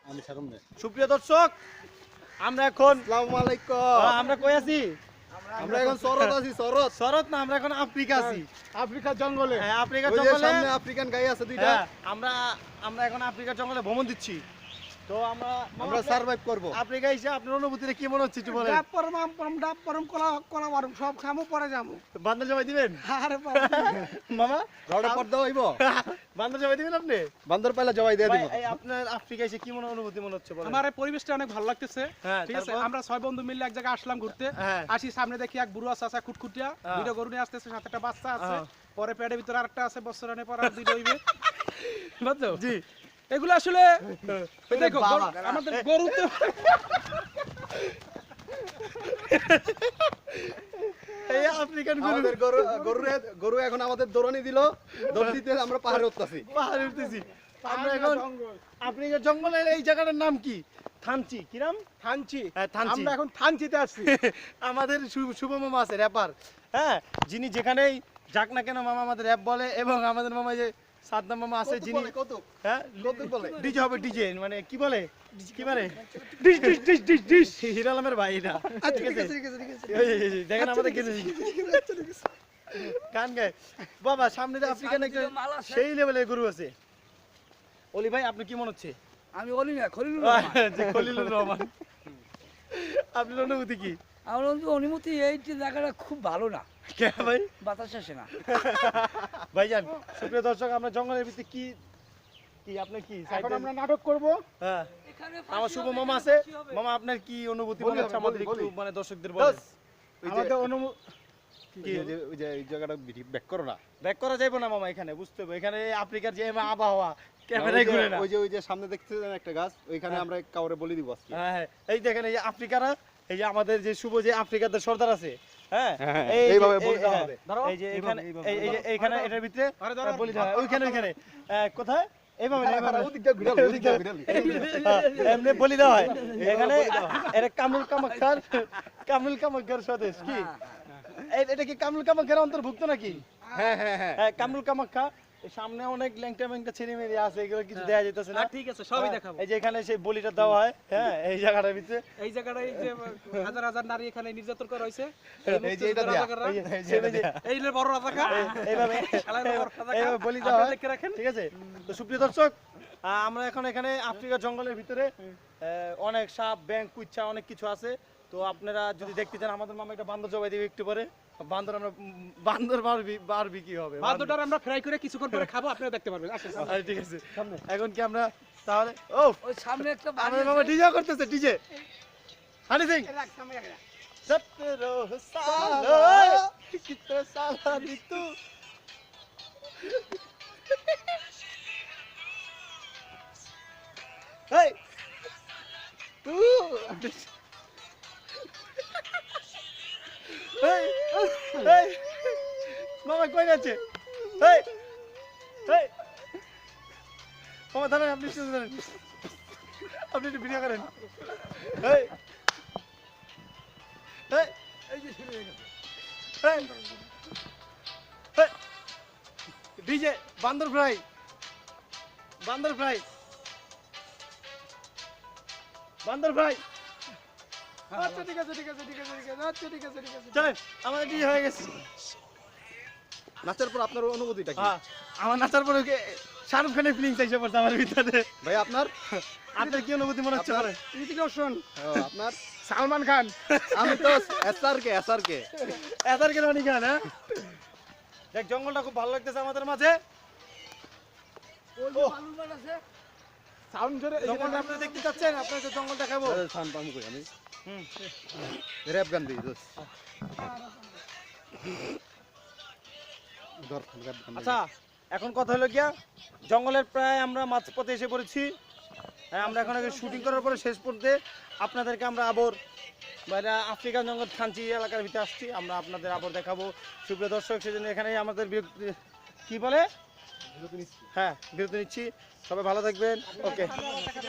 আমি সারম না। সুপ্রিয় দর্শক, আমরা এখন আসসালামু আলাইকুম। আমরা কই আছি? আমরা এখন শরৎ আছি, শরৎ। শরৎ না, আমরা এখন আফ্রিকা আছি। আফ্রিকার জঙ্গলে। হ্যাঁ, আফ্রিকার ওই যে জঙ্গলে। সামনে আফ্রিকান গাই আছে দুইটা। হ্যাঁ, আমরা এখন আফ্রিকার জঙ্গলে ভ্রমণ দিচ্ছি। তো আমরা সার্ভাইভ করব। আফ্রিকা এসে আপনার অনুভূতিটা কি মনে হচ্ছে একটু বলেন। ডাব পরম আম পরম ডাব পরম কলা পরম সব খামো পরে যাবো। বান্দর জবাই দিবেন? আরে বাবা মামা রডে পর্দা হইব। বান্দর জবাই দিবেন আপনি? বান্দর পাইলে জবাই দিয়ে দিব। ভাই, এই আপনার আফ্রিকা এসে কি অনুভূতি মনে হচ্ছে বলেন। আমার এই পরিবেশটা অনেক ভালো লাগতেছে। হ্যাঁ, ঠিক আছে, তারপর? আমরা 6 বন্ধু মিলে এক জায়গায় আসলাম ঘুরতে। হ্যাঁ। আসি সামনে দেখি এক বুড়ো আছে খুটখুটিয়া, হ্যাঁ। দুটো গরু নিয়ে আসতেছে, সাথে একটা বাচ্চা আছে। হ্যাঁ। পরে পেটের ভিতরে আরেকটা আছে, বছরানে পর আর দুটো হইবে। বুঝছো? জি। এগুলো আসলে এই দেখো বাবা। আমাদের গরু তো এই আফ্রিকান আমাদের গরু এখন আমাদের দৌড়ানি দিল। দৌড় দিতে আমরা পাহাড়ে উঠতাছি। পাহাড়ে উঠতেছি। আমরা এখন আফ্রিকার জঙ্গলের এই জায়গাটার নাম কি? থানচি। কি নাম? থানচি। হ্যাঁ, থানচি। আমরা এখন থানচিতে আসছি। আমাদের শুভ মামা আছে র্যাপার, হ্যাঁ, যিনি যেখানেই যাক না কেন মামা আমাদের র্যাপ বলে। এবং আমাদের মামা যে সাদ্দাম মামা আছে, যিনি কৌতুক হ্যাঁ কৌতুক বলে। ডিজে হবে, ডিজে মানে কি বলে, কি মানে dish dish dish dish dish. Hero আলমের ভাই এটা, ঠিক আছে? এই দেখেন আমাদের কিছু গান গায় বাবা। সামনে যে আফ্রিকান একটা সেই লেভেলের গরু আছে। অলি ভাই, আপনি কি মনে হচ্ছে? আমি বলি না খলিলুর জি, খলিলুর রহমান। আপনার অনুভূতি কি? আমার অনুমতি এই যে জায়গাটা খুব ভালো না, কে ভাই? বাতাস আসে না। ভাইজান, সুপ্রিয় দর্শক, আমরা জঙ্গলের ভিতরে কি কি আপনার কি এখন আমরা নাটক করব। হ্যাঁ, আমার শুভ মামা আছে। মামা, আপনার কি অনুভূতি মনে হচ্ছে আমাদের একটু মানে দর্শকদের বলেন। ওই যে আমাদের অনুমতি কি ওই যে এই জায়গাটা ব্যাক করো না। ব্যাক করা যাবে না মামা, এখানে বুঝতে হবে। এখানে আফ্রিকার যে আবহাওয়া ক্যামেরায় ঘুরে না। ওই যে সামনে দেখতেছেন একটা গাছ, ওইখানে আমরা কাউরে বলি দিব আজকে। হ্যাঁ, হ্যাঁ, এই দেখেন এই যে আফ্রিকারা, এই যে আমাদের যে শুভ যে আফ্রিকাদের সর্দার আছে, হ্যাঁ, হ্যাঁ, এই যে- এইভাবে এই- বলি দেওয়া হ্যাঁ, হবে। এই যে এখানে এই যে এইখানে এটার ভিতরে বলি দেওয়া হয়। ওইখানে কোথায় এইভাবে না, এইভাবে না। ওদিকটা ঘুরালি, ওদিকটা ঘুরালি। এমনি বলি দেওয়া হয় এখানে। এটা কামরুল কামাখ্যার স্বদেশ কি? এটা কি কামরুল কামাখ্যার অন্তর্ভুক্ত নাকি? হ্যাঁ হ্যাঁ হ্যাঁ। হ্যাঁ, কামরুল কামাখ্যা। এই সামনে অনেক ল্যাংটা ছেলে মেয়ে আছে, এগুলো কিছু দেয়া যেতেছে না। ঠিক আছে, সবই দেখাবো। এই যে এখানে সেই বলিটা দেওয়া হয়, হ্যাঁ, এই জায়গাটার ভিতরে। এই জায়গাটায় এই যে হাজার হাজার নারী এখানে নির্যাতন করা হয়েছে। এই যে এটা দেয়া। এই যে- এই যে- এই যে বড় রাজাকা এইভাবে এইভাবে বলি দেওয়া হয়, দেখে রাখেন। ঠিক আছে? তো সুপ্রিয় দর্শক, আমরা এখন এখানে আফ্রিকার জঙ্গলের ভিতরে অনেক সাপ, ব্যাঙ, কুচ্ছা অনেক কিছু আছে। তো আপনারা যদি দেখতে চান, আমাদের মামা একটা বান্দর জবাই দিবে একটু পরে। বান্দর বারবি কি হবে? বাদুটার আমরা ফ্রাই করে কিছুক্ষণ পরে খাবো, আপনারা দেখতে পারবেন। আসেন সামনে। আচ্ছা, ঠিক আছে। এখন কি আমরা তাহলে ওই সামনে একটা বাড়ি আমাদের মামা ডিজে করতেছে, ডিজে হানি সিং। রাখ, সামনে রাখ। 17 साल कितने साल दी तू हे तू hey hey মামা কই যাচ্ছে? hey hey মামা দাঁড়ান, আপনি শুনে দাঁড়ান, আপনি একটু ভিডিও করেন। hey hey hey hey DJ বান্দর ফ্রাই, বান্দর ফ্রাই, বান্দর ফ্রাই। আচ্ছা ঠিক আছে, ঠিক আছে, ঠিক আছে, ঠিক আছে, আচ্ছা ঠিক আছে, ঠিক আছে। চলেন, আমাদের ডিজে হয়ে গেছে। নাচের পর আপনার অনুভূতিটা কি? হ্যাঁ, আমার নাচার পরে শাহরুখ খানের ফিলিংস এসে পড়ছে আমার ভিতরে। ভাই আপনার আপনার কি অনুভূতি মনে হচ্ছে বলেন? ঋতিক রোশন, আপনার সালমান খান। আমি তো এসআরকে এদার কেন অনেক গান, হ্যাঁ? দেখ, জঙ্গলটা খুব ভালো লাগতেছে আমাদের মাঝে। ওই যে বালুর মাঠ আছে, সাউন্ড জোরে জঙ্গলটা আপনারা দেখতে চাচ্ছেন? আপনার তো জঙ্গল দেখাবো। সান পামু কই আমি হুম। র‍্যাপ গান দিই দোস ধর র‍্যাপ গান। আচ্ছা, এখন কথা হলো গিয়া, জঙ্গলের প্রায় আমরা মাঝপথে এসে পড়েছি। হ্যাঁ, আমরা এখন শুটিং করার পরে শেষ পর্যায়ে আপনাদেরকে আমরা আবার বাইরে আফ্রিকান জঙ্গল থানচি এলাকার ভিতরে আসছি। আমরা আপনাদের আবার দেখাবো সুপ্রিয় দর্শক। সেজন্য এখানে আমাদের কি বলে, হ্যাঁ, বিরতি নিচ্ছি। সবাই ভালো থাকবেন। ওকে।